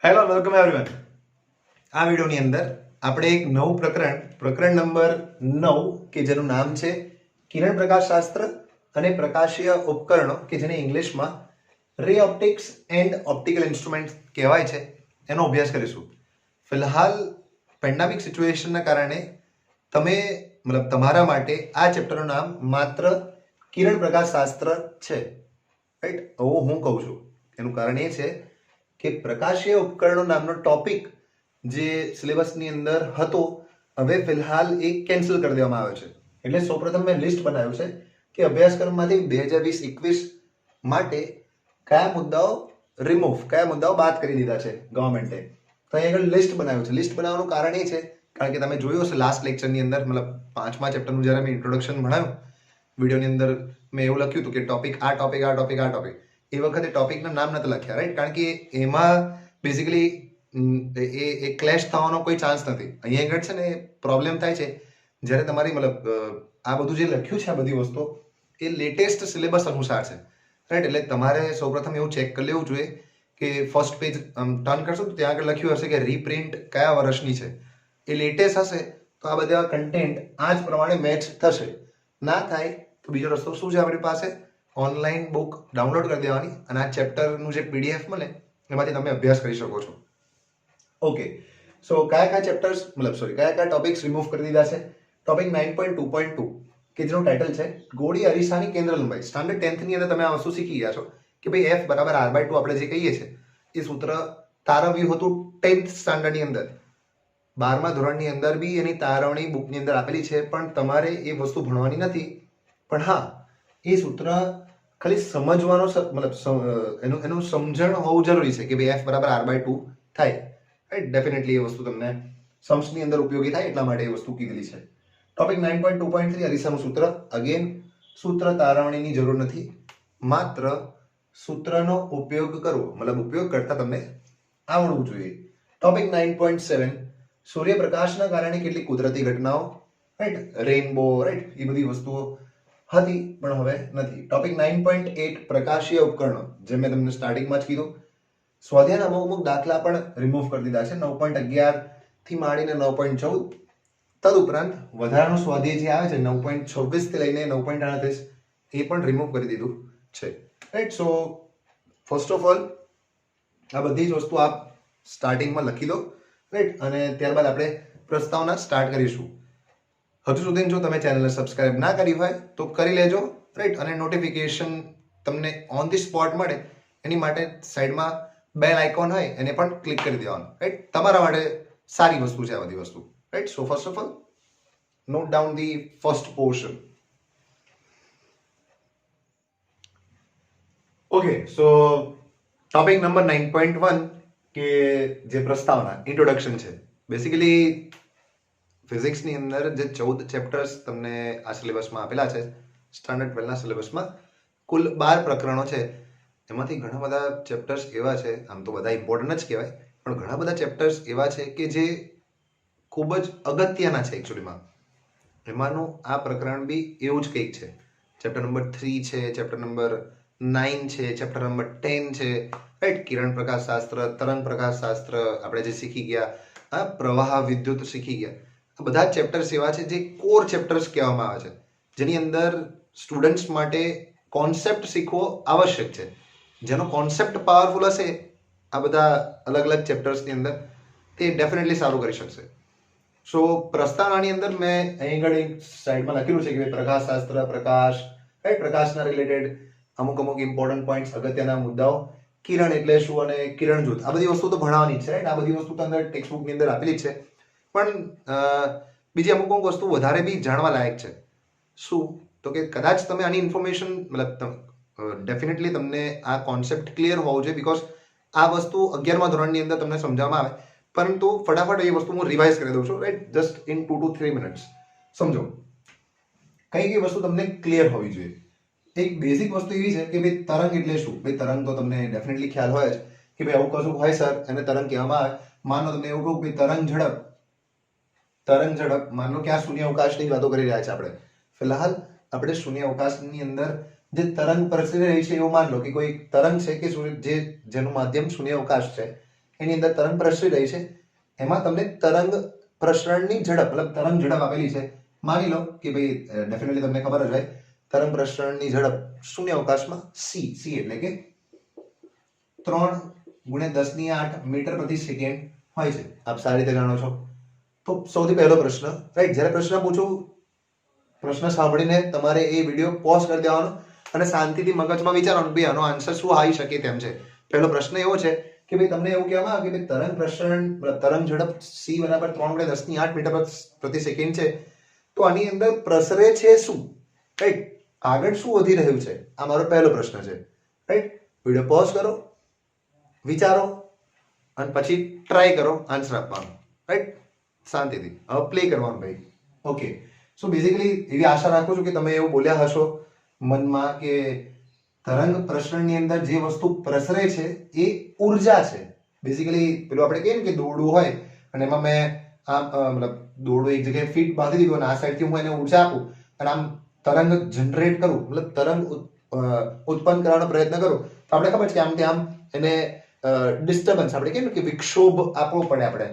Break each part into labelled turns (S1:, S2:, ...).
S1: Hello welcome everyone. આ વિડિયોની અંદર આપણે એક નવું પ્રકરણ નંબર 9 કે જેનું નામ છે કિરણ પ્રકાશ શાસ્ત્ર અને પ્રકાશીય ઉપકરણો કે જેને ઇંગ્લિશમાં રે ઓપ્ટિક્સ એન્ડ ઓપ્ટિકલ ઇન્સ્ટ્રુમેન્ટ્સ કહેવાય છે એનો અભ્યાસ કરીશું. ફિલહાલ પેન્ડેમિક સિચ્યુએશનના કારણે તમારા માટે આ ચેપ્ટરનું નામ માત્ર કિરણ પ્રકાશ શાસ્ત્ર છે, રાઈટ? હું કહું છું એનું કારણ એ છે કે પ્રકાશીય ઉપકરણો નામનો ટોપિક જે સિલેબસની અંદર હતો હવે ફિલહાલ એ કેન્સલ કરી દેવામાં આવ્યો છે. એટલે સૌપ્રથમ મેં લિસ્ટ બનાવ્યું છે કે અભ્યાસક્રમમાંથી 2020-21 માટે કયા મુદ્દાઓ બાદ કરી દીધા છે ગવર્મેન્ટે. તો અહીં આગળ લિસ્ટ બનાવ્યું છે. લિસ્ટ બનાવવાનું કારણ એ છે કારણ કે તમે જોયું હશે લાસ્ટ લેક્ચરની અંદર, મતલબ 5મા ચેપ્ટરનું જ્યારે મેં ઇન્ટ્રોડક્શન ભણાવ્યું વિડીયોની અંદર મેં એવું લખ્યું હતું કે ટોપિક એ વખતે ટોપિકના નામ નથી લખ્યા, રાઈટ? કારણ કે એમાં બેઝિકલી એ ક્લેશ થવાનો કોઈ ચાન્સ નથી. અહીંયા આગળ છે ને પ્રોબ્લેમ થાય છે જ્યારે તમારી આ બધું જે લખ્યું છે આ બધી વસ્તુઓ એ લેટેસ્ટ સિલેબસ અનુસાર છે, રાઈટ? એટલે તમારે સૌપ્રથમ એવું ચેક કરી લેવું જોઈએ કે ફર્સ્ટ પેજ ટર્ન કરશો તો ત્યાં આગળ લખ્યું હશે કે રીપ્રિન્ટ કયા વર્ષની છે. એ લેટેસ્ટ હશે તો આ બધા કન્ટેન્ટ આ જ પ્રમાણે મેચ થશે. ના થાય તો બીજો રસ્તો શું છે આપણી પાસે? ઓનલાઈન બુક ડાઉનલોડ કરી દેવાની અને આ ચેપ્ટરનું જે પીડીએફ મળે એમાંથી તમે અભ્યાસ કરી શકો છો. ઓકે, સો કયા ટોપિક્સ રિમૂવ કરી દીધા છે? ટોપિક 9.2.2 કે જેનું ટાઇટલ છે ગોળી અરીસાની કેન્દ્ર લંબાઈ. સ્ટાન્ડર્ડ 10th ની અંદર તમે આ વસ્તુ શીખી ગયા છો કે ભાઈ F બરાબર R/2 આપણે જે કહીએ છીએ એ સૂત્ર તારવ્યું હતું 10th સ્ટાન્ડર્ડની અંદર. 12મા ધોરણની અંદર બી એની તારવણી બુકની અંદર આપેલી છે, પણ તમારે એ વસ્તુ ભણવાની નથી. પણ હા, એ સૂત્ર ખાલી સમજવાનો એનું સમજણ હોવું જરૂરી છે કે ભાઈ F બરાબર R/2 થાય, રાઈટ? ડેફિનેટલી એ વસ્તુ તમને સમ્સની અંદર ઉપયોગી થાય એટલા માટે એ વસ્તુ કીધેલી છે. ટોપિક 9.2.3 અરીસાનું સૂત્ર. અગેન સૂત્ર તારવણીની જરૂર નથી, માત્ર સૂત્રનો ઉપયોગ કરવો, ઉપયોગ કરતા તમને આવડવું જોઈએ. ટોપિક 9.7 સૂર્યપ્રકાશના કારણે કેટલીક કુદરતી ઘટનાઓ, રાઈટ? Rainbow, right? એ બધી વસ્તુઓ હતી પણ હવે નથી. ટોપિક 9.8 પ્રકાશીય ઉપકરણો, જે મેં તમને સ્ટાર્ટિંગમાં જ કીધું. સ્વાધ્યાયના અમુક દાખલા પણ રિમૂવ કરી દીધા છે 9.11 થી માંડીને 9.14. તદુપરાંત વધારાનું સ્વાધ્યાય જે આવે છે 9.26 થી લઈને 9.38 એ પણ રિમૂવ કરી દીધું છે, right? So first of all આ બધી જ વસ્તુ આપ સ્ટાર્ટિંગમાં લખી દો, રાઈટ? અને ત્યારબાદ આપણે પ્રસ્તાવના સ્ટાર્ટ કરીશું. હજુ સુધી જો તમે ચેનલને સબસ્ક્રાઇબ ના કરી હોય તો કરી લેજો, રાઈટ? અને નોટિફિકેશન તમને ઓન ધી સ્પોટ મળે એની માટે સાઈડમાં બેલ આઇકોન હોય એને પણ ક્લિક કરી દેવાનું, રાઈટ? તમારા માટે સારી વસ્તુ છે આ બધી વસ્તુ, right? So first of all note down the first portion. Okay, so topic number 9.1 કે જે પ્રસ્તાવના ઇન્ટ્રોડક્શન છે. બેસિકલી ફિઝિક્સની અંદર જે 14 ચેપ્ટર્સ તમને આ સિલેબસમાં આપેલા છે સ્ટાન્ડર્ડ 12ના સિલેબસમાં, કુલ 12 પ્રકરણો છે. એમાંથી ઘણા બધા ચેપ્ટર્સ એવા છે, આમ તો બધા ઇમ્પોર્ટન્ટ જ કહેવાય, પણ ઘણા બધા ચેપ્ટર્સ એવા છે કે જે ખૂબ જ અગત્યના છે એકચ્યુઅલીમાં. એમાંનું આ પ્રકરણ બી એવું જ કંઈક છે. ચેપ્ટર નંબર 3 છે, ચેપ્ટર નંબર 9 છે, ચેપ્ટર નંબર 10 છે, રાઈટ? કિરણ પ્રકાશ શાસ્ત્ર, તરંગ પ્રકાશ શાસ્ત્ર આપણે જે શીખી ગયા, પ્રવાહ વિદ્યુત શીખી ગયા. આ બધા ચેપ્ટર્સ એવા છે જે કોર ચેપ્ટર્સ કહેવામાં આવે છે, જેની અંદર સ્ટુડન્ટ્સ માટે કોન્સેપ્ટ શીખવો આવશ્યક છે. જેનો કોન્સેપ્ટ પાવરફુલ હશે આ બધા અલગ અલગ ચેપ્ટર્સની અંદર, તે ડેફિનેટલી સારું કરી શકશે. સો પ્રસ્તાવનાની અંદર મેં અહીં આગળ એક સાઈડમાં લખેલું છે કે પ્રકાશ શાસ્ત્ર, રાઈટ? પ્રકાશના રિલેટેડ અમુક ઇમ્પોર્ટન્ટ પોઈન્ટ્સ, અગત્યના મુદ્દાઓ, કિરણ એટલે શું અને કિરણ જૂથ, આ બધી વસ્તુ તો ભણાવવાની છે, રાઈટ? આ બધી વસ્તુ તો અંદર ટેક્સ્ટ બુકની અંદર આપેલી જ છે, પણ બીજી અમુક વસ્તુ વધારે બી જાણવા લાયક છે. શું તો કે કદાચ તમે આની ઇન્ફોર્મેશન ડેફિનેટલી તમને આ કોન્સેપ્ટ ક્લિયર હોવો જોઈએ, બીકોઝ આ વસ્તુ 11મા ધોરણની અંદર તમને સમજાવવામાં આવે, પરંતુ ફટાફટ એ વસ્તુ હું રિવાઇઝ કરી દઉં છું, right? Just in 2 to 3 minutes સમજો. કઈ વસ્તુ તમને ક્લિયર હોવી જોઈએ. એક બેઝિક વસ્તુ એવી છે કે ભાઈ તરંગ એટલે શું? ભાઈ તરંગ તો તમને ડેફિનેટલી ખ્યાલ હોય જ કે ભાઈ આવું કશું હોય સર એને તરંગ કહેવામાં આવે. માનો તમને એવું કહું કે તરંગ ઝડપ, માનો કે આ શૂન્ય અવકાશની વાતો કરી રહ્યા છે આપણે. ફિલહાલ આપણે શૂન્ય અવકાશની અંદર જે તરંગ પ્રસરી રહી છે એવું માન લો કે કોઈ તરંગ છે કે જેનું માધ્યમ શૂન્ય અવકાશ છે, એની અંદર તરંગ પ્રસરી રહી છે, એમાં તમને તરંગ પ્રસરણની ઝડપ મતલબ તરંગ ઝડપ આપેલી છે. માની લો કે ભાઈ ડેફિનેટલી તમને ખબર જ હોય તરંગ પ્રસરણની ઝડપ શૂન્ય અવકાશમાં c એટલે કે 3 × 10⁸ મીટર પ્રતિ સેકન્ડ હોય છે. આપ સારી રીતે જાણો છો. તો સૌથી પહેલો પ્રશ્ન, રાઈટ, જ્યારે પ્રશ્ન પૂછું, પ્રશ્ન સાંભળીને તમારે એ વિડીયો પોઝ કરી દેવાનો અને શાંતિથી મગજમાં વિચારવાનું ભાઈ આનો આન્સર શું આવી શકે તેમ છે. પહેલો પ્રશ્ન એવો છે કે ભાઈ તમને એવું કહેવામાં આવે કે ભાઈ તરંગ પ્રસરણ તરંગ ઝડપ c બરાબર 3 × 10⁸ મીટર પ્રતિ સેકન્ડ છે, તો આની અંદર પ્રસરે છે શું, રાઈટ, આગળ શું વધી રહ્યું છે, આ મારો પહેલો પ્રશ્ન છે. રાઈટ, વિડીયો પોઝ કરો, વિચારો અને પછી ટ્રાય કરો આન્સર આપવાનો. રાઈટ, શાંતિથી હવે પ્લે કરવાનું ભાઈ. ઓકે, સો બેઝિકલી એવી આશા રાખું છું કે તમે એવું બોલ્યા હશો મનમાં કે તરંગ પ્રસરણની અંદર જે વસ્તુ પ્રસરે છે એ ઉર્જા છે. બેઝિકલી પેલું આપણે કહીએ ને કે દોરડું હોય અને એમાં મેં આમ મતલબ દોરડું એક જગ્યાએ ફિટ બાંધી દીધું અને આ સાઈડથી હું એને ઉર્જા આપું અને આમ તરંગ જનરેટ કરું, મતલબ તરંગ ઉત્પન્ન કરવાનો પ્રયત્ન કરું, તો આપણે ખબર છે કે આમ કે આમ એને ડિસ્ટર્બન્સ આપણે કહીએ ને કે વિક્ષોભ આપવો પડે આપણે,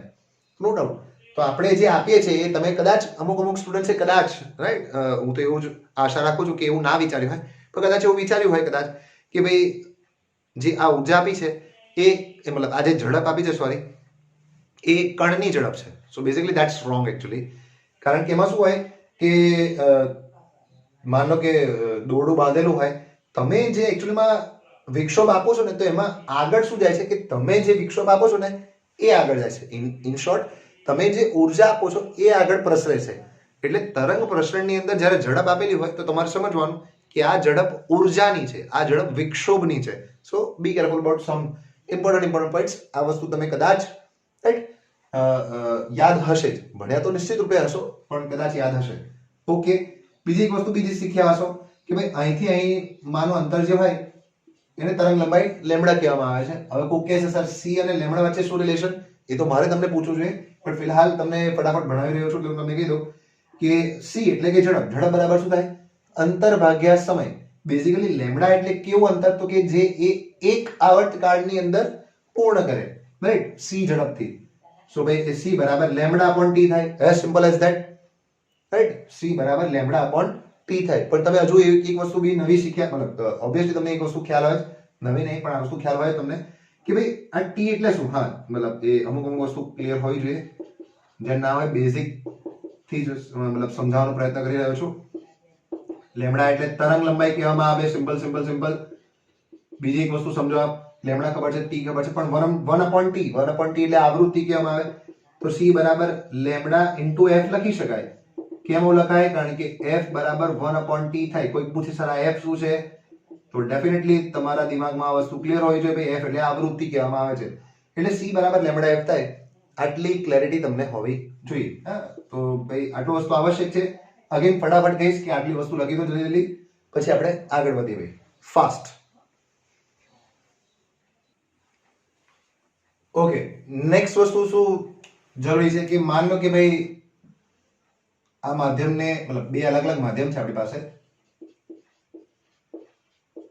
S1: નો ડાઉટ. તો આપણે જે આપીએ છીએ એ તમે કદાચ અમુક સ્ટુડન્ટ છે કદાચ, રાઈટ, હું તો એવું જ આશા રાખું છું કે એવું ના વિચાર્યું હોય, તો કદાચ એવું વિચાર્યું હોય કદાચ કે ભાઈ જે આ ઉર્જા આપી છે એ મતલબ આ જે ઝડપ આપી છે સોરી એ કણની ઝડપ છે. So basically that's wrong actually. કારણ કે એમાં શું હોય કે માનો કે દોરડું બાંધેલું હોય, તમે જે એકચ્યુઅલીમાં વિક્ષોભ આપો છો ને તો એમાં આગળ શું જાય છે કે તમે જે વિક્ષોભ આપો છો ને એ આગળ જાય છે. ઇન શોર્ટ તમે જે ઉર્જા આપો છો એ આગળ પ્રસરે છે. એટલે તરંગ પ્રસરણની અંદર જ્યારે ઝડપ આપેલી હોય તો તમારે સમજવાનું કે આ ઝડપ ઉર્જાની છે, આ ઝડપ વિક્ષોભની છે. So be careful about some important points. આ વસ્તુ તમે કદાચ રાઈટ યાદ હશે જ, ભણ્યા તો નિશ્ચિત રૂપે હશો પણ કદાચ યાદ હશે. ઓકે, બીજી એક વસ્તુ બીજી શીખ્યા હશો કે ભાઈ અહીંથી અહીં માનું અંતર જે હોય એને તરંગ લંબાઈ લેમ્ડા કહેવામાં આવે છે. હવે કોઈ કહે છે સર સી અને લેમ્ડા વચ્ચે શું રિલેશન, એ તો મારે તમને પૂછવું જોઈએ, પણ ફિલહાલ તમને ફટાફટ ભણાવી રહ્યો છું એટલે હું તમને કહી દઉં કે સી એટલે કે ઝડપ, ઝડપ બરાબર શું થાય, અંતર ભાગ્યા સમય. બેઝિકલી લેમ્ડા એટલે કેવું અંતર, તો કે જે એ એક આવર્તકાળની અંદર પૂર્ણ કરે, રાઈટ, સી ઝડપથી. સો ભાઈ સી બરાબર લેમ્ડા અપોન ટી થાય, as simple as that, right, C બરાબર લેમ્ડા અપોન ટી થાય. પણ તમે હજુ એક વસ્તુ બી નવી શીખ્યા, મતલબ ઓબ્વિયસલી તમને એક વસ્તુ ખ્યાલ આવે, નવી નહીં પણ આ વસ્તુ ખ્યાલ આવે તમને કે ભાઈ આ ટી એટલે શું. હા, મતલબ એ અમુક વસ્તુ ક્લિયર હોવી જોઈએ, જે ના હોય બેઝિક થી જ મતલબ સમજાવવાનો પ્રયત્ન કરી રહ્યો છું. લેમ્ડા એટલે તરંગ લંબાઈ કહેવામાં આવે, સિમ્પલ. બીજી એક વસ્તુ સમજો આપ, લેમ્ડા ખબર છે, ટી ખબર છે, પણ 1/t એટલે આવૃત્તિ કહેવામાં આવે. તો c બરાબર લેમ્ડા ઇન્ટુ f લખી શકાય. કેમ એવું લખાય, કારણ કે f બરાબર 1/t થાય. કોઈ પૂછે સર આ f શું છે, તો ડેફિનેટલી તમારા દિમાગમાં આ વસ્તુ ક્લિયર હોવી જોઈએ, ભાઈ f એટલે આવૃત્તિ કહેવામાં આવે છે. એટલે c બરાબર લેમ્ડા f થાય. આટલી ક્લેરિટી તમને હોવી જોઈએ. હા, તો ભાઈ આટલું વસ્તુ આવશ્યક છે. અગેન ફટાફટ કહીશ કે આટલી વસ્તુ લખી દો જલ્દી, પછી આપણે આગળ વધીએ ભાઈ ફાસ્ટ. ઓકે, નેક્સ્ટ વસ્તુ શું જરૂરી છે કે માન લો કે ભાઈ આ માધ્યમને મતલબ બે અલગ અલગ માધ્યમ છે આપણી પાસે.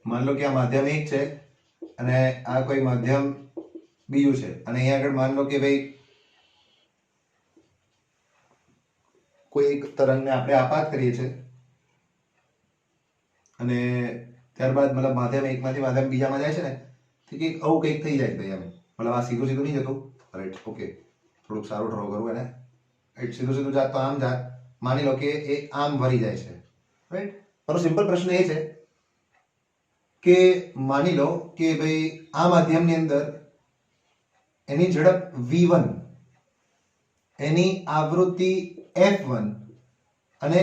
S1: માન લો કે આ માધ્યમ એક છે અને આ કોઈ માધ્યમ બીજું છે, અને અહીંયા આગળ માન લો કે ભાઈ કોઈ એક તરંગને આપણે આપાત કરીએ છીએ અને ત્યારબાદ મતલબ માધ્યમ એકમાંથી માધ્યમ બીજામાં જાય છે ને, તો કે આવું કંઈક થઈ જાય ભાઈ. એમ મતલબ આ સીધું નહીં જતું, રાઈટ, ઓકે, થોડુંક સારું ડ્રો કરવું એને, રાઈટ, સીધું જાત તો આમ જાત, માની લો કે એ આમ વળી જાય છે, રાઈટ. મારો સિમ્પલ પ્રશ્ન એ છે કે માની લો કે ભાઈ આ માધ્યમની અંદર એની ઝડપ v1, એની આવૃત્તિ f1 અને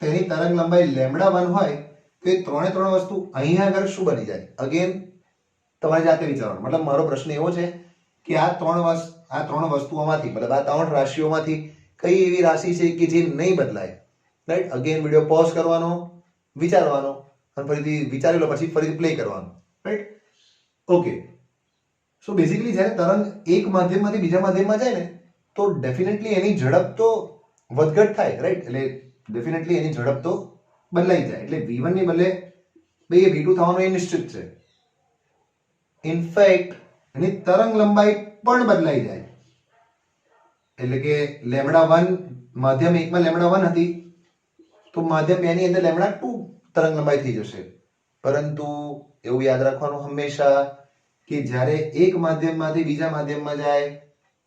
S1: તેની તરંગ લંબાઈ λ1 હોય, તો એ ત્રણ વસ્તુ અહીંયા આગળ શું બની જાય. અગેન તમારે જાતે વિચારવાનું. મતલબ મારો પ્રશ્ન એવો છે કે આ ત્રણ વસ્તુઓમાંથી મતલબ આ ત્રણ રાશિઓમાંથી કઈ એવી રાશિ છે કે જે નહીં બદલાય, રાઈટ. અગેન વિડીયો પોઝ કરવાનો, વિચારવાનો અને ફરીથી વિચારી લો પછી ફરીથી પ્લે કરવાનો, રાઈટ. ઓકે, સો બેઝિકલી જ્યારે તરંગ એક માધ્યમમાંથી બીજા માધ્યમમાં જાય ને તો ડેફિનેટલી એની ઝડપ તો વધઘટ થાય, રાઈટ. એટલે ડેફિનેટલી એની ઝડપ તો બદલાઈ જાય. એટલે v1 ની બદલે ભાઈ v2 થવાનું એ નિશ્ચિત છે. ઇનફેક્ટ એની તરંગ લંબાઈ પણ બદલાઈ જાય. એટલે કે λ1 માધ્યમ 1 માં λ1 હતી તો માધ્યમ 2 ની અંદર λ2 તરંગ લંબાઈ થઈ જશે. પરંતુ એવું યાદ રાખવાનું હંમેશા કે જ્યારે એક માધ્યમમાંથી બીજા માધ્યમમાં જાય,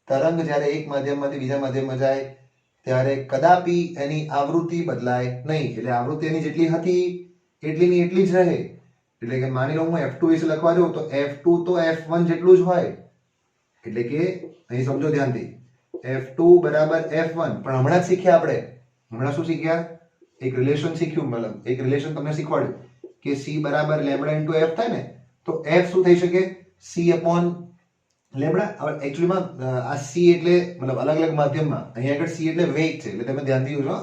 S1: તરંગ જ્યારે એક માધ્યમમાંથી બીજા માધ્યમમાં જાય ત્યારે કદાપી એની આવૃત્તિ બદલાય નહીં. એટલે આવૃત્તિ એની જેટલી હતી એટલીની એટલી જ રહે. એટલે કે માની લો હું F2 વિશે લખવા જાઉં તો F2 તો F1 જેટલું જ હોય. એટલે કે અહીં સમજો ધ્યાનથી, F2 બરાબર F1. પણ હમણાં જ શીખ્યા આપણે, હમણાં શું શીખ્યા? એક રિલેશન શીખ્યું, મતલબ એક રિલેશન તમને શીખવાડ્યું કે C બરાબર લેમ્બડા ઇન્ટુ F થાય ને, તો F શું થઈ શકે? C upon lambda. હવે એકચ્યુઅલીમાં આ C એટલે મતલબ અલગ અલગ માધ્યમમાં અહીંયા આગળ C એટલે વેગ છે, એટલે તમે ધ્યાનથી જોજો.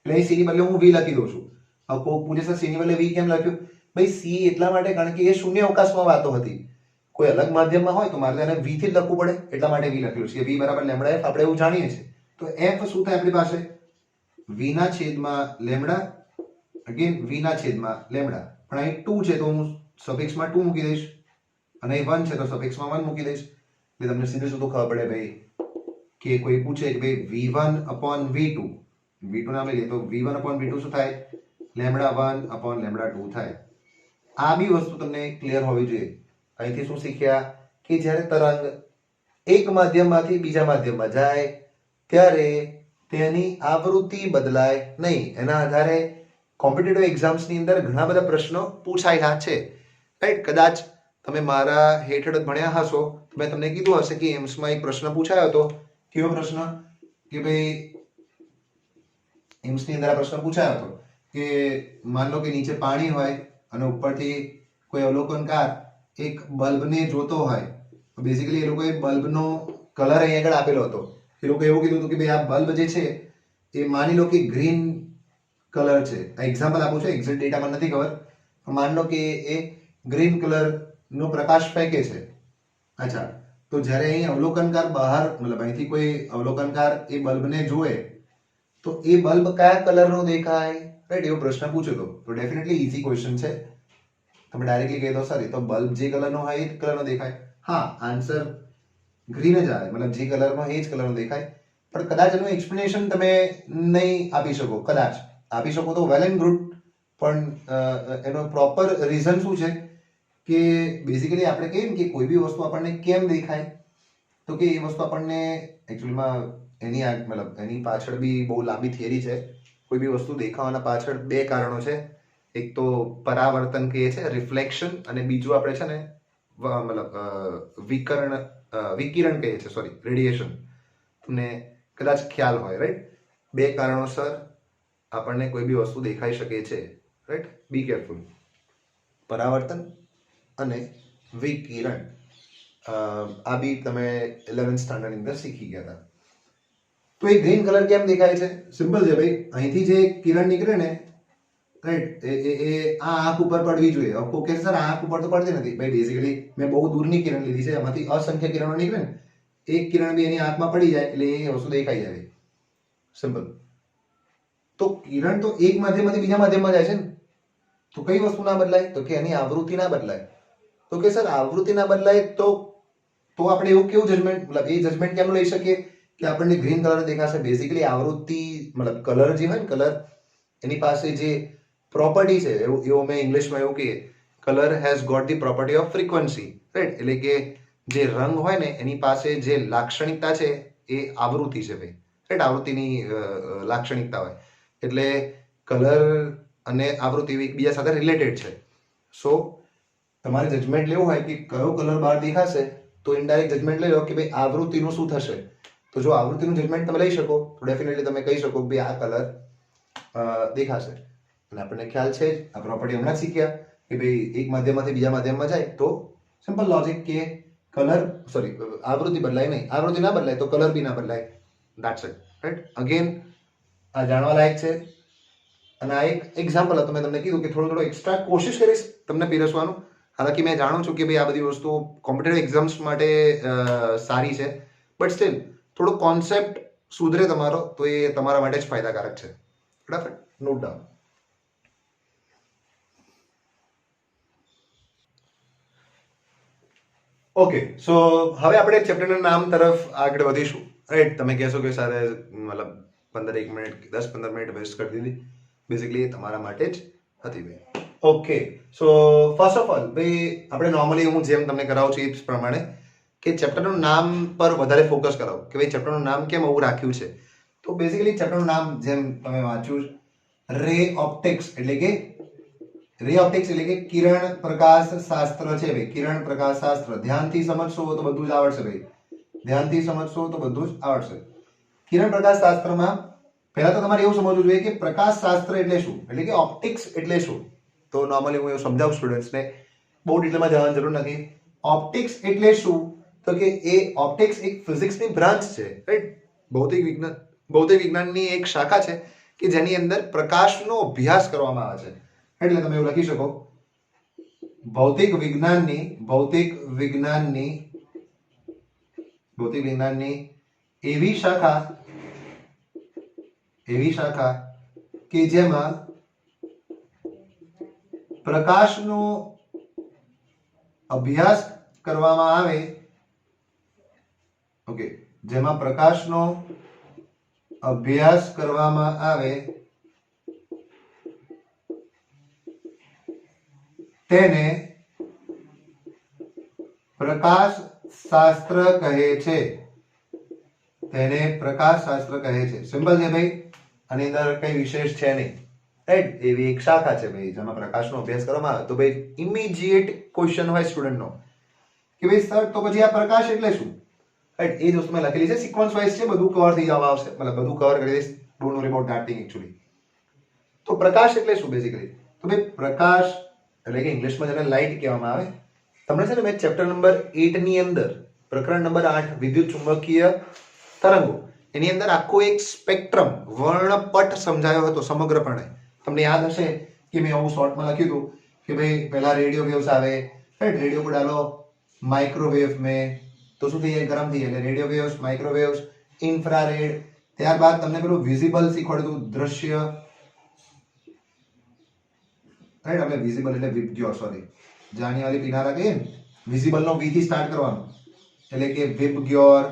S1: એટલે અહીં C ની બદલે હું V લખી દઉં છું. હવે કોક પૂછે છે C ની બદલે V કેમ લખ્યું? ભાઈ C એટલા માટે કારણ કે એ શૂન્ય અવકાશમાં વાતો હતી. કોઈ અલગ માધ્યમમાં હોય તો મારે તેને V થી જ લખવું પડે, એટલા માટે V લખેલું છે. V બરાબર લેમ્બડા F આપણે એવું જાણીએ છીએ. તો F શું થાય આપણી પાસે? V ના છેદમાં લેમ્બડા, અગેન V ના છેદમાં લેમ્બડા. પણ અહીં 2 છે તો હું સફિક્સમાં 2 મૂકી દઈશ, અને અહીં 1 છે તો સફિક્સમાં 1 મૂકી દઈશ. એટલે તમને સીધું સીધું ખબર પડે ભાઈ કે કોઈ પૂછે કે ભાઈ V1 upon V2, V2 નામ લઈએ તો V1 upon V2 શું થાય? λ1 upon λ2 થાય. આ બી વસ્તુ તમને ક્લિયર હોવી જોઈએ. અહીંથી શું શીખ્યા કે જ્યારે તરંગ એક માધ્યમમાંથી બીજા માધ્યમમાં જાય ત્યારે તેની આવૃત્તિ બદલાય નહીં. એના આધારે કોમ્પિટિટિવ એક્ઝામ્સની અંદર ઘણા બધા પ્રશ્નો પૂછાયેલા છે, રાઈટ? કદાચ તમે મારા હેઠળ જ ભણ્યા હશો તો મેં તમને કીધું હશે કે એમ્સમાં એક પ્રશ્ન પૂછાયો હતો. કેવો પ્રશ્ન? કે ભાઈ એમ્સની અંદર આ પ્રશ્ન પૂછાયો હતો કે માન લો કે નીચે પાણી હોય અને ઉપરથી કોઈ અવલોકનકાર એક બલ્બને જોતો હોય. બેઝિકલી એ લોકોએ બલ્બનો કલર અહીં આગળ આપેલો હતો. એ લોકો એવું કીધું હતું કે ભાઈ આ બલ્બ જે છે એ માની લો કે ગ્રીન કલર છે. આ એક્ઝામ્પલ આપું છું, એક્ઝેક્ટ ડેટા મને નથી ખબર. માન લો કે એ ગ્રીન કલર નો પ્રકાશ ફેંકે છે. અચ્છા, તો જ્યારે અહીં અવલોકનકાર બહાર, મતલબ અહીંથી કોઈ અવલોકનકાર એ બલ્બને જોવે તો એ બલ્બ કયા કલરનો દેખાય? રાઈટ, એવો પ્રશ્ન પૂછ્યો હતો. તો ડેફિનેટલી ઈઝી ક્વેશ્ચન છે. તમે ડાયરેક્ટલી કહી દો સર એ તો બલ્બ જે કલરનો હોય એ જ કલરનો દેખાય. હા, આન્સર ગ્રીન જ આવે, મતલબ જે કલરનો એ જ કલરનો દેખાય. પણ કદાચ એનું એક્સપ્લેનેશન તમે નહીં આપી શકો. કદાચ આપી શકો તો વેલ એન્ડ ગુડ, પણ એનો પ્રોપર રીઝન શું છે કે બેઝિકલી આપણે કહીએ ને કે કોઈ બી વસ્તુ આપણને કેમ દેખાય, તો કે એ વસ્તુ આપણને એકચ્યુઅલીમાં મતલબ એની પાછળ બી બહુ લાંબી થિયરી છે. કોઈ બી વસ્તુ દેખાવાના પાછળ બે કારણો છે. એક તો પરાવર્તન કહીએ છે, રિફ્લેક્શન, અને બીજું આપણે છે ને મતલબ વિકિરણ કહીએ છીએ, સોરી, રેડિયેશન. તમને કદાચ ખ્યાલ હોય, રાઈટ? બે કારણોસર આપણને કોઈ બી વસ્તુ દેખાઈ શકે છે, રાઈટ? Be careful. પરાવર્તન અને વિકિરણ. આ બી તમે 11th સ્ટાન્ડર્ડ ની અંદર શીખી ગયા હતા. તો એ ગ્રીન કલર કેમ દેખાય છે? સિમ્પલ છે ભાઈ. અહીંથી જે કિરણ નીકળે ને, રાઈટ, એ આ આંખ ઉપર પડવી જોઈએ. ઓકે સર, આ આંખ ઉપર તો પડતી નથી. ભાઈ બેઝિકલી મેં બહુ દૂરની કિરણ લીધી છે, એમાંથી અસંખ્ય કિરણો નીકળે ને, એક કિરણ બી એની આંખમાં પડી જાય એટલે એ વસ્તુ દેખાઈ જાય. સિમ્પલ. તો કિરણ તો એક માધ્યમમાંથી બીજા માધ્યમમાં જાય છે ને, તો કઈ વસ્તુ ના બદલાય? તો કે એની આવૃત્તિ ના બદલાય. તો કે સર આવૃત્તિ ના બદલાય તો આપણે એવું કેવું જજમેન્ટ, મતલબ એ જજમેન્ટ કેમ લઈ શકીએ કે આપણને ગ્રીન કલર દેખાશે? બેઝિકલી આવૃત્તિ, મતલબ કલર જે હોય ને, કલર એની પાસે જે પ્રોપર્ટી છે, એવું મેં ઇંગ્લિશમાં એવું કહીએ, colour has got the property of frequency, right? એટલે કે જે રંગ હોય ને એની પાસે જે લાક્ષણિકતા છે એ આવૃત્તિ છે ભાઈ, રાઈટ? આવૃત્તિની લાક્ષણિકતા હોય એટલે કલર અને આવૃત્તિ એકબીજા સાથે રિલેટેડ છે. સો તમારે જજમેન્ટ લેવું હોય કે કયો કલર બહાર દેખાશે તો ઇનડાયરેક્ટ જજમેન્ટ લઈ લો કે ભાઈ આવૃત્તિનું શું થશે. તો જો આવૃત્તિનું જજમેન્ટ તમે લઈ શકો તો ડેફિનેટલી તમે કહી શકો કે આ કલર દેખાશે. અને આપણને ખ્યાલ છે જ, આ પ્રોપર્ટી હમણાં જ શીખ્યા કે ભાઈ એક માધ્યમમાંથી બીજા માધ્યમમાં જાય તો સિમ્પલ લોજિક કે આવૃત્તિ બદલાય નહીં. આવૃત્તિ ના બદલાય તો કલર બી ના બદલાય. That's it, right? અગેન આ જાણવા લાયક છે. અને આ એક એક્ઝામ્પલ હતું. મેં તમને કીધું કે થોડો એક્સ્ટ્રા કોશિશ કરીશ તમને પીરસવાનું. હાલાકી મેં જાણું છું કે ભાઈ આ બધી વસ્તુઓ કોમ્પિટિટિવ એક્ઝામ્સ માટે સારી છે, બટ સ્ટીલ થોડો કોન્સેપ્ટ સુધરે તમારો તો એ તમારા માટે જ ફાયદાકારક છે. બરાબર? Note down. ઓકે, સો હવે આપણે ચેપ્ટરના નામ તરફ આગળ વધીશું. રાઈટ, તમે કહેશો કે સારે મતલબ 15 મિનિટ 10-15 મિનિટ વેસ્ટ કરી દીધી. બેઝિકલી તમારા માટે જ હતી ભાઈ. Okay, so first of all ભાઈ આપણે નોર્મલી હું જેમ તમને કરાવું છું એ પ્રમાણે કે ચેપ્ટરનું નામ પર વધારે ફોકસ કરાવો કે ભાઈ ચેપ્ટરનું નામ કેમ આવું રાખ્યું છે. તો બેઝિકલી ચેપ્ટરનું નામ જેમ તમે વાંચ્યું રે ઓપ્ટિક્સ એટલે કે કિરણ પ્રકાશ શાસ્ત્ર છે ભાઈ. કિરણ પ્રકાશ શાસ્ત્ર ધ્યાનથી સમજશો તો બધું જ આવડશે ભાઈ. ધ્યાનથી સમજશો તો બધું જ આવડશે. કિરણ પ્રકાશ શાસ્ત્રમાં પહેલા તો તમારે એવું સમજવું જોઈએ કે પ્રકાશ શાસ્ત્ર એટલે શું, એટલે કે ઓપ્ટિક્સ એટલે શું. તો નોર્મલી હું એવું સમજાવું સ્ટુડન્ટ્સને, બહુ ડિટેલમાં જવાની જરૂર નથી. ઓપ્ટિક્સ એટલે શું, તો કે એ ઓપ્ટિક્સ એક ફિઝિક્સની બ્રાન્ચ છે, રાઈટ. ભૌતિક વિજ્ઞાનની એક શાખા છે કે જેની અંદર પ્રકાશનો અભ્યાસ કરવામાં આવે છે. એટલે તમે એવું લખી શકો ભૌતિક વિજ્ઞાનની એવી શાખા કે જેમાં પ્રકાશનો અભ્યાસ કરવામાં આવે. ઓકે, જેમાં પ્રકાશનો અભ્યાસ કરવામાં આવે તેને પ્રકાશ શાસ્ત્ર કહે છે. સિમ્પલ છે ભાઈ, આની અંદર કઈ વિશેષ છે નહીં, રાઈટ. એવી એક શાખા છે ભાઈ જેમાં પ્રકાશનો અભ્યાસ કરવામાં આવે. તો ભાઈ ઇમિડિયેટ ક્વેશ્ચન હોય સ્ટુડન્ટનો કે ભાઈ સર તો પછી આ પ્રકાશ એટલે શું, રાઈટ. એ જ વસ્તુ મેં લખેલી છે, સિક્વન્સ વાઇઝ છે, બધું કવર થઈ જવા આવશે, મતલબ બધું કવર કરી દઈશ. Don't worry about that thing actually. તો પ્રકાશ એટલે શું બેઝિકલી, તો ભાઈ પ્રકાશ એટલે કે ઇંગ્લિશમાં જેને લાઇટ કહેવામાં આવે. તમને છે ને મેં ચેપ્ટર નંબર 8 ની અંદર પ્રકરણ નંબર 8 વિદ્યુત ચુંબકીય તરંગો એની અંદર આખો એક સ્પેક્ટ્રમ વર્ણપટ સમજાયો હતો સમગ્રપણે. તમને યાદ હશે કે મેં આવું શોર્ટમાં લખ્યું હતું કે ભાઈ પહેલા રેડિયો વેવ્સ આવે, રાઈટ. રેડિયો को डालो माइक्रोवेव में तो શું થઈ જાય, ગરમ થઈ જાય. એટલે રેડિયો વેવ્સ, માઇક્રોવેવ્સ, ઇન્ફ્રારેડ. ત્યારબાદ તમને પેલું વિઝિબલ શીખવાડ્યું, દ્રશ્ય, રાઈટ. આપણે વિઝિબલ એટલે વિબગ્યોર, સોરી, જાની વાલી કિનારા કહીએ ને, વિઝિબલ નો વી થી સ્ટાર્ટ કરવાનું એટલે કે વિબગ્યોર,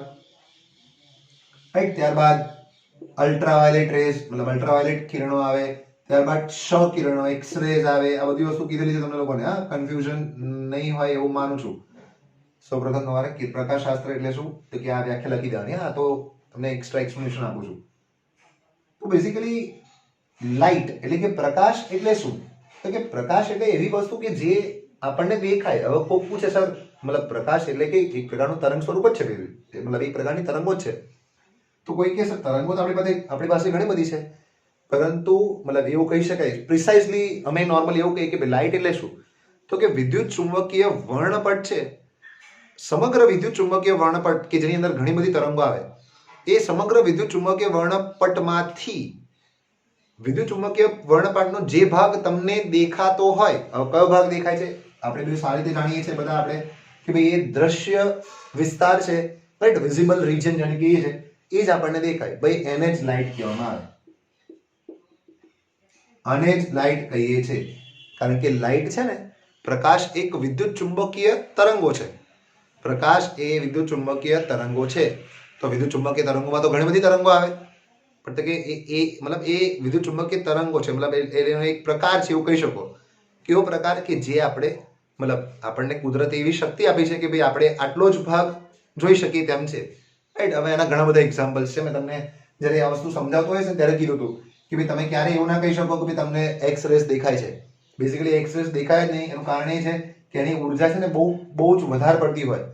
S1: રાઈટ. ત્યારબાદ અલ્ટ્રાવાયોલેટ રેઝ, મતલબ અલ્ટ્રાવાયોલેટ કિરણો આવે. ત્યારબાદ ક્ષ કિરણો, એક્સરેઝ આવે. આ બધી વસ્તુ કીધેલી છે તમને લોકોને, હા, કન્ફ્યુઝન નહીં હોય એવું માનું છું. સૌપ્રથમ તમારે પ્રકાશ શાસ્ત્ર એટલે શું તો કે આ વ્યાખ્યા લખી દેવાની. હા, તો તમને એક્સ્ટ્રા એક્સપ્લેનેશન આપું છું. તો બેઝિકલી લાઇટ એટલે કે પ્રકાશ એટલે શું, તો કે પ્રકાશ એટલે એવી વસ્તુ કે જે આપણને દેખાય. હવે કોક પૂછે સર મતલબ પ્રકાશ એટલે કે એક પ્રકારનું તરંગ સ્વરૂપ જ છે, મતલબ એક પ્રકારની તરંગો જ છે. તો કોઈ કે સર તરંગો તો આપણી પાસે ઘણી બધી છે, પરંતુ મતલબ એવું કહી શકાય પ્રિસાઇઝલી અમે નોર્મલી એવું કહીએ કે લાઇટ એટલે શું, તો કે વિદ્યુત ચુંબકીય વર્ણપટ છે. સમગ્ર વિદ્યુત ચુંબકીય વર્ણપટ કે જેની અંદર ઘણી બધી તરંગો આવે, એ સમગ્ર વિદ્યુત ચુંબકીય વર્ણપટમાંથી વિદ્યુત ચુંબકીય વર્ણપટનો જે ભાગ તમને દેખાતો હોય, કયો ભાગ દેખાય છે આપણે બધું સારી રીતે જાણીએ છીએ બધા આપણે કે ભાઈ એ દ્રશ્ય વિસ્તાર છે, રાઈટ. વિઝિબલ રીજન જેને કહીએ છીએ એ જ આપણને દેખાય ભાઈ, એને જ લાઇટ કહેવામાં આવે. આને જ લાઇટ કહીએ છીએ, કારણ કે લાઇટ છે ને પ્રકાશ એક વિદ્યુત ચુંબકીય તરંગો છે. પ્રકાશ એ વિદ્યુત ચુંબકીય તરંગો છે. તો વિદ્યુત ચુંબકીય તરંગોમાં તો ઘણી બધી તરંગો આવે, પણ કે મતલબ એ વિદ્યુત ચુંબકીય તરંગો છે, મતલબ એનો એક પ્રકાર છે એવું કહી શકો. કેવો પ્રકાર કે જે આપણે મતલબ આપણને કુદરતે એવી શક્તિ આપી છે કે ભાઈ આપણે આટલો જ ભાગ જોઈ શકીએ તેમ છે, રાઈટ. હવે એના ઘણા બધા એક્ઝામ્પલ્સ છે. મેં તમને જ્યારે આ વસ્તુ સમજાવતો હોય છે ત્યારે કીધું હતું કે ભાઈ તમે ક્યારે એવું ના કહી શકો કે ભાઈ તમને એક્સ રેસ દેખાય છે. બેઝિકલી એક્સ રેસ દેખાય જ નહીં. એનું કારણ એ છે કે એની ઉર્જા છે ને બહુ જ વધારે પડતી હોય,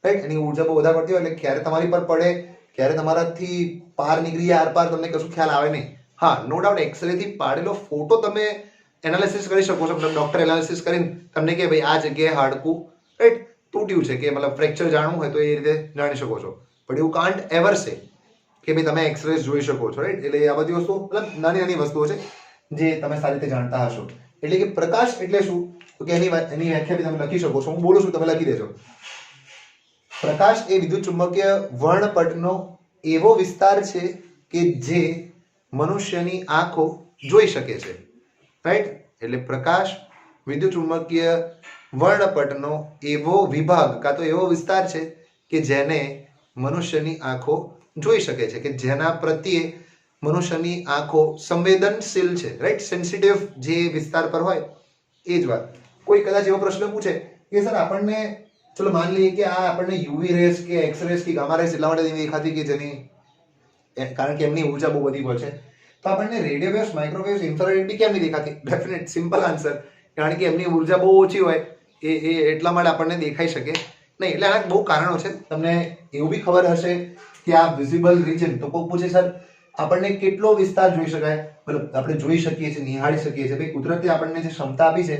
S1: રાઈટ. એની ઉર્જા બહુ વધારે પડતી હોય એટલે ક્યારે તમારી પર પડે, ક્યારે તમારાથી પાર નીકળી જાય, આર પાર તમને કશું ખ્યાલ આવે નહીં. હા, નો ડાઉટ એક્સરે થી પાડેલો ફોટો તમે એનાલિસિસ કરી શકો છો, મતલબ ડોક્ટર એનાલિસિસ કરીને તમને કે ભાઈ આ જગ્યાએ હાડકું, રાઈટ, તૂટ્યું છે કે મતલબ ફ્રેક્ચર જાણવું હોય તો એ રીતે જાણી શકો છો. બટ યુ કાન્ટ એવર સે કે ભાઈ તમે એક્સરે જોઈ શકો છો, રાઈટ. એટલે આ બધી વસ્તુઓ મતલબ નાની નાની વસ્તુઓ છે જે તમે સારી રીતે જાણતા હશો. એટલે કે પ્રકાશ એટલે શું તો કે એની વ્યાખ્યા બી તમે લખી શકો છો. હું બોલું છું તમે લખી દેજો. પ્રકાશ એ વિદ્યુત ચુંબકીય વર્ણપટનો એવો વિસ્તાર છે કે જે મનુષ્યની આંખો જોઈ શકે છે, રાઈટ. એટલે પ્રકાશ વિદ્યુત ચુંબકીય વર્ણપટનો એવો વિભાગ કાં તો એવો વિસ્તાર છે કે જેને મનુષ્યની આંખો જોઈ શકે છે, કે જેના પ્રત્યે મનુષ્યની આંખો સંવેદનશીલ છે, રાઈટ? સેન્સિટિવ જે વિસ્તાર પર હોય એ જ વાત. કોઈ કદાચ એવો પ્રશ્ન પૂછે કે સર આપણને, ચલો માની લઈએ કે આ આપણને યુવી રેસ કે એક્સ રેસ કે ગામા રેસ એટલા માટે નહીં દેખાતી કે જેની કારણ કે એમની ઉર્જા બહુ વધી હોય છે. તો આપણને રેડિયો વેવ્સ, માઇક્રોવેવ્સ, ઇન્ફ્રારેડ બી કેમ નહીં દેખાતી? ડેફિનેટ સિમ્પલ આન્સર, કારણ કે એમની ઉર્જા બહુ ઓછી હોય, એ એટલા માટે આપણને દેખાઈ શકે નહીં. એટલે આના બહુ કારણો છે. તમને એવું બી ખબર હશે કે આ વિઝિબલ રીજન, તો કોઈ પૂછે સર આપણને કેટલો વિસ્તાર જોઈ શકાય, મતલબ આપણે જોઈ શકીએ છીએ, નિહાળી શકીએ છીએ. ભાઈ કુદરતે આપણને જે ક્ષમતા આપી છે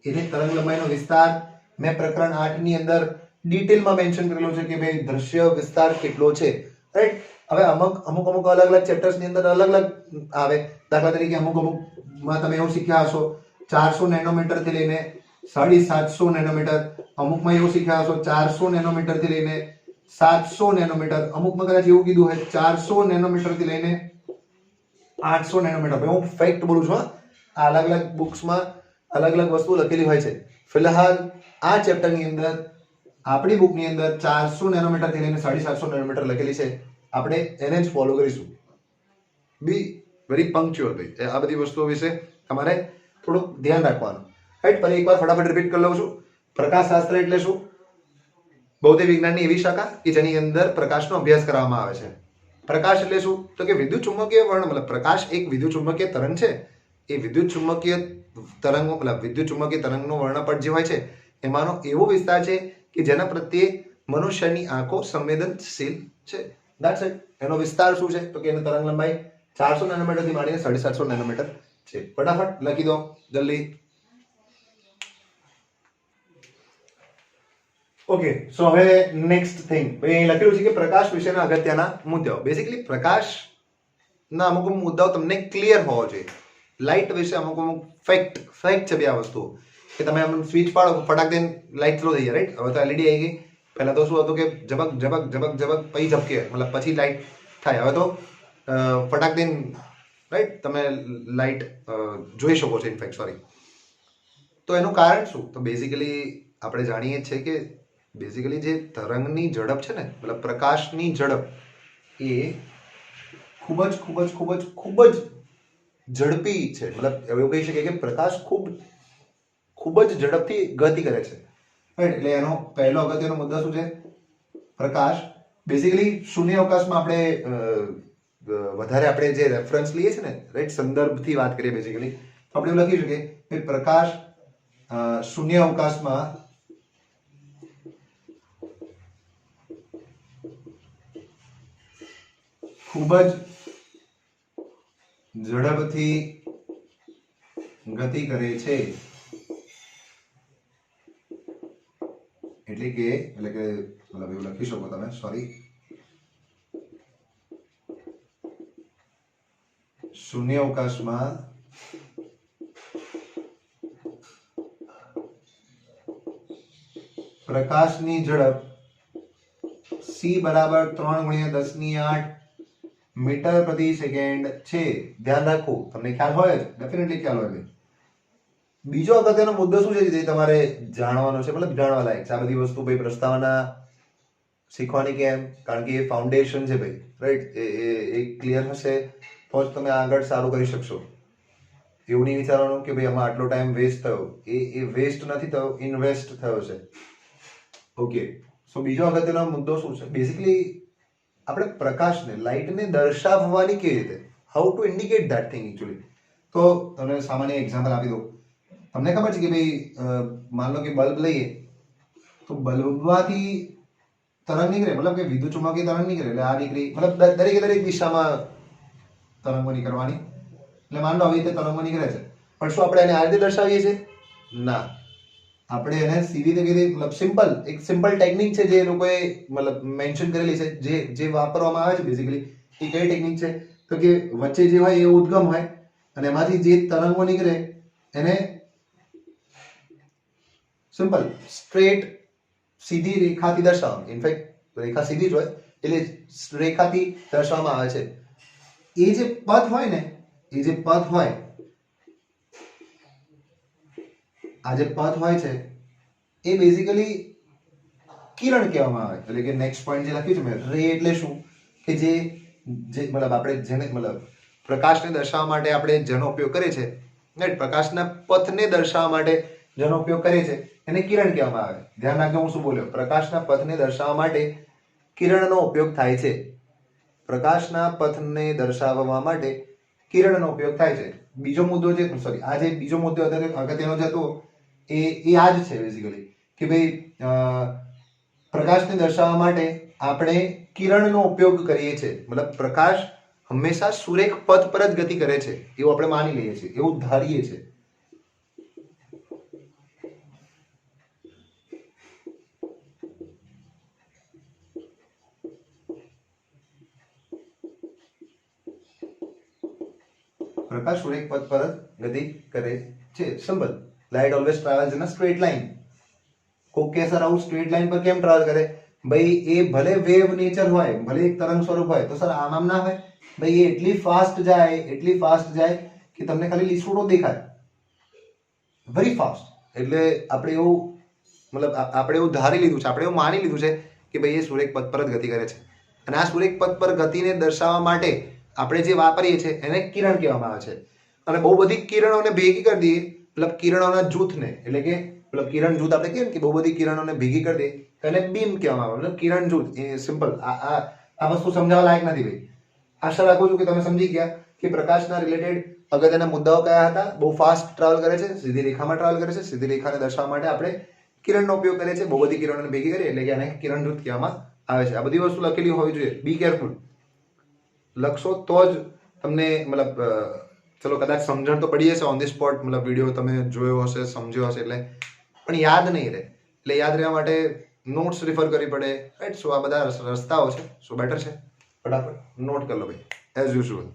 S1: એની તરંગ લંબાઈનો વિસ્તાર મેં પ્રકરણ 8 ની અંદર ડિટેલમાં મેન્શન કરેલું છે કે ભાઈ દ્રશ્ય વિસ્તાર કેટલો છે, રાઈટ? હવે અમુક અલગ અલગ ચેપ્ટર્સ ની અંદર અલગ અલગ આવે. દાખલા તરીકે અમુકમાં તમે એવું શીખ્યા હશો 400 નેનોમીટર થી લઈને 750 નેનોમીટર, અમુકમાં એવું શીખ્યા હશો 400 નેનોમીટર થી લઈને 700 નેનોમીટર, અમુકમાં કદાચ એવું કીધું હોય 400 નેનોમીટર થી લઈને 800 નેનોમીટર. હું ફેક્ટ બોલું છું, આ અલગ અલગ બુક્સમાં અલગ અલગ વસ્તુ લખેલી હોય છે. ફિલહાલ આ ચેપ્ટરની અંદર આપણી બુકની અંદર 400 નેનોમીટર થી લઈને 750 નેનોમીટર લખેલી છે. આપણે એને જ ફોલો કરીશું. બી વેરી પંક્ચ્યુઅલ ભાઈ. આ બધી વસ્તુઓ વિશે તમારે થોડુંક ધ્યાન રાખવાનું, રાઈટ? ફરી એકવાર ફટાફટ રિપીટ કરી લઉં છું. પ્રકાશશાસ્ત્ર એટલે શું? ભૌતિક વિજ્ઞાનની એવી શાખા કે જેની અંદર પ્રકાશનો અભ્યાસ કરવામાં આવે છે. પ્રકાશ એટલે શું? તો કે વિદ્યુત ચુંબકીય વર્ણ, મતલબ પ્રકાશ એક વિદ્યુત ચુંબકીય તરંગ છે. એ વિદ્યુત ચુંબકીય તરંગો, મતલબ વિદ્યુત ચુંબકીય તરંગનો વર્ણપટ જે હોય છે એમાંનો એવો વિસ્તાર છે કે જેના પ્રત્યે મનુષ્યની આંખો સંવેદનશીલ છે. That's it. એનો વિસ્તાર શું છે? તો કે એની તરંગ લંબાઈ 400 નેનોમીટર થી માંડીને 750 નેનોમીટર છે. ફટાફટ લખી દો જલ્દી. ઓકે, સો હવે નેક્સ્ટ થિંગ, અહીં લખેલું છે કે પ્રકાશ વિશેના અગત્યના મુદ્દાઓ. બેઝિકલી પ્રકાશના અમુક મુદ્દાઓ તમને ક્લિયર હોવો જોઈએ. લાઇટ વિશે અમુક ફેક્ટ છે બે આ વસ્તુઓ, કે તમે આમ સ્વિચ પાડો ફટાક દઈને લાઇટ સ્લો થઈ જાય, રાઈટ? હવે તો એલઈડી આવી ગઈ. પહેલા તો શું હતું કે ઝબક ઝબક ઝબક ઝબક પછી ઝબકે, મતલબ પછી લાઇટ થાય. હવે તો ફટાક દઈને, રાઈટ, તમે લાઇટ જોઈ શકો છો. ઇનફેક્ટ સોરી, તો એનું કારણ શું? તો બેઝિકલી આપણે જાણીએ છીએ કે બેઝિકલી જે તરંગની ઝડપ છે ને, મતલબ પ્રકાશની ઝડપ, એ ખૂબ જ ઝડપી છે. મતલબ એવું કહી શકીએ કે પ્રકાશ ખૂબ જ ઝડપથી ગતિ કરે છે, રાઈટ? એટલે એનો પહેલો અગત્યનો મુદ્દો શું છે? પ્રકાશ. બેઝિકલી શૂન્ય અવકાશમાં આપણે વધારે આપણે જે રેફરન્સ લઈએ છીએ ને, રાઈટ, સંદર્ભથી વાત કરીએ બેઝિકલી, તો આપણે એવું લખી શકીએ કે પ્રકાશ શૂન્ય અવકાશમાં ખૂબ જ ઝડપથી ગતિ કરે છે. એટલે કે મતલબ એવું લખી શકો તમે, સોરી, શૂન્ય અવકાશમાં પ્રકાશની ઝડપ c બરાબર 3 × 10⁸ મીટર પ્રતિ સેકન્ડ છે. ધ્યાન રાખવું, તમને ખ્યાલ હોય જ, ડેફિનેટલી ખ્યાલ હોય. બીજો અગત્યનો મુદ્દો શું છે જે તમારે જાણવાનો છે, મતલબ જાણવા લાયક છે? આ બધી વસ્તુ ભાઈ પ્રસ્તાવના શીખવાની કેમ? કારણ કે એ ફાઉન્ડેશન છે ભાઈ, રાઈટ? એ ક્લિયર હશે તો જ તમે આગળ સારું કરી શકશો. એવું નહીં વિચારવાનું કે ભાઈ આમાં આટલો ટાઈમ વેસ્ટ થયો. એ વેસ્ટ નથી થયો, ઇન્વેસ્ટ થયો છે. ઓકે, સો બીજો અગત્યનો મુદ્દો શું છે? બેઝિકલી આપણે પ્રકાશને, લાઇટને દર્શાવવાની કેવી રીતે, how to indicate that thing actually. તો તમને સામાન્ય એક્ઝામ્પલ આપી દઉં. તમને ખબર છે કે ભાઈ માન લો કે બલ્બ લઈએ તો બલ્બમાંથી તરંગ નીકળે, મતલબ કે વિદ્યુત ચુંબકીય તરંગ નીકળે. એટલે આ નીકળી, મતલબ દરેક દિશામાં તરંગો નીકળવાની. એટલે માન લો આવી રીતે તરંગો નીકળે છે, પણ શું આપણે એને આ રીતે દર્શાવીએ છીએ? ના, આપણે એને સીધી રીતે, મતલબ સિમ્પલ ટેકનિક છે જે લોકોએ મતલબ મેન્શન કરેલી છે, જે વાપરવામાં આવે છે બેઝિકલી. એ કઈ ટેકનિક છે? તો કે વચ્ચે જે હોય એ ઉદ્ગમ હોય અને એમાંથી જે તરંગો નીકળે એને સિમ્પલ સ્ટ્રેટ સીધી રેખાથી દર્શાવવામાં. ઇનફેક્ટ રેખા સીધી જ હોય એટલે રેખાથી દર્શાવવામાં આવે છે. એ જે પથ હોય ને, આ જે પથ હોય છે એ બેઝિકલી કિરણ કહેવામાં આવે. એટલે કે નેક્સ્ટ પોઈન્ટ જે લખ્યું છે મેં, રે એટલે શું કે જે મતલબ આપણે જેને મતલબ પ્રકાશને દર્શાવવા માટે આપણે જેનો ઉપયોગ કરીએ છીએ, રાઈટ, પ્રકાશના પથને દર્શાવવા માટે જેનો ઉપયોગ કરીએ છીએ એને કિરણ કહેવામાં આવે. ધ્યાન રાખજો હું શું બોલ્યો, પ્રકાશના પથને દર્શાવવા માટે કિરણનો ઉપયોગ થાય છે. પ્રકાશના પથને દર્શાવવા માટે કિરણનો ઉપયોગ થાય છે. બીજો મુદ્દો જે સોરી આ જે બીજો મુદ્દો અગત્યનો જે હતો એ આ જ છે બેઝિકલી કે ભાઈ પ્રકાશને દર્શાવવા માટે આપણે કિરણનો ઉપયોગ કરીએ છીએ. મતલબ પ્રકાશ હંમેશા સુરેખ પથ પર જ ગતિ કરે છે એવું આપણે માની લઈએ છીએ, એવું ધારીએ છીએ. પ્રકાશ સુરેખ પથ પર જ ગતિ કરે છે. Simple. Light always travels in a straight line. કોક કે સર આવું સ્ટ્રેટ લાઇન પર કેમ ટ્રાવેલ કરે? ભાઈ એ ભલે વેવ નેચર હોય, ભલે એક તરંગ સ્વરૂપ હોય, તો સર આમ ના હોય. ભાઈ એ એટલી ફાસ્ટ જાય કે તમને ખાલી લીસોડો દેખાય, વેરી ફાસ્ટ. એટલે આપણે એવું મતલબ આપણે એવું ધારી લીધું છે, આપણે એવું માની લીધું છે કે ભાઈ એ સુરેખ પથ પર જ ગતિ કરે છે. અને આ સુરેખ પથ પર ગતિને દર્શાવવા માટે આપણે જે વાપરીએ છીએ એને કિરણ કહેવામાં આવે છે. અને બહુ બધી કિરણોને ભેગી કરી દઈએ, મતલબ કિરણોના જૂથને, એટલે કે મતલબ કિરણ જૂથ આપણે કહીએ કે બહુ બધી કિરણોને ભેગી કરી દઈએ એને બીમ કહેવામાં આવે. મતલબ કિરણ જૂથ. એ સિમ્પલ. આ વસ્તુ સમજાવવા લાયક નથી ભાઈ. આશા રાખું છું કે તમે સમજી ગયા કે પ્રકાશના રિલેટેડ અગત્યના મુદ્દાઓ કયા હતા. બહુ ફાસ્ટ ટ્રાવેલ કરે છે, સીધી રેખામાં ટ્રાવેલ કરે છે, સીધી રેખાને દર્શાવવા માટે આપણે કિરણનો ઉપયોગ કરીએ છીએ, બહુ બધી કિરણોને ભેગી કરીએ એટલે કે આને કિરણ જૂથ કહેવામાં આવે છે. આ બધી વસ્તુ લખેલી હોવી જોઈએ. Be careful. લખશો તો જ તમને મતલબ ચલો કદાચ સમજણ તો પડી હશે ઓન ધી સ્પોટ, મતલબ વિડીયો તમે જોયો હશે, સમજ્યો હશે, એટલે પણ યાદ નહીં રહે. એટલે યાદ રહેવા માટે નોટ્સ રિફર કરવી પડે, રાઈટ. સો આ બધા રસ્તાઓ છે, સો બેટર છે ફટાફટ નોટ કરી લો ભાઈ, એઝ યુઝ્યુઅલ.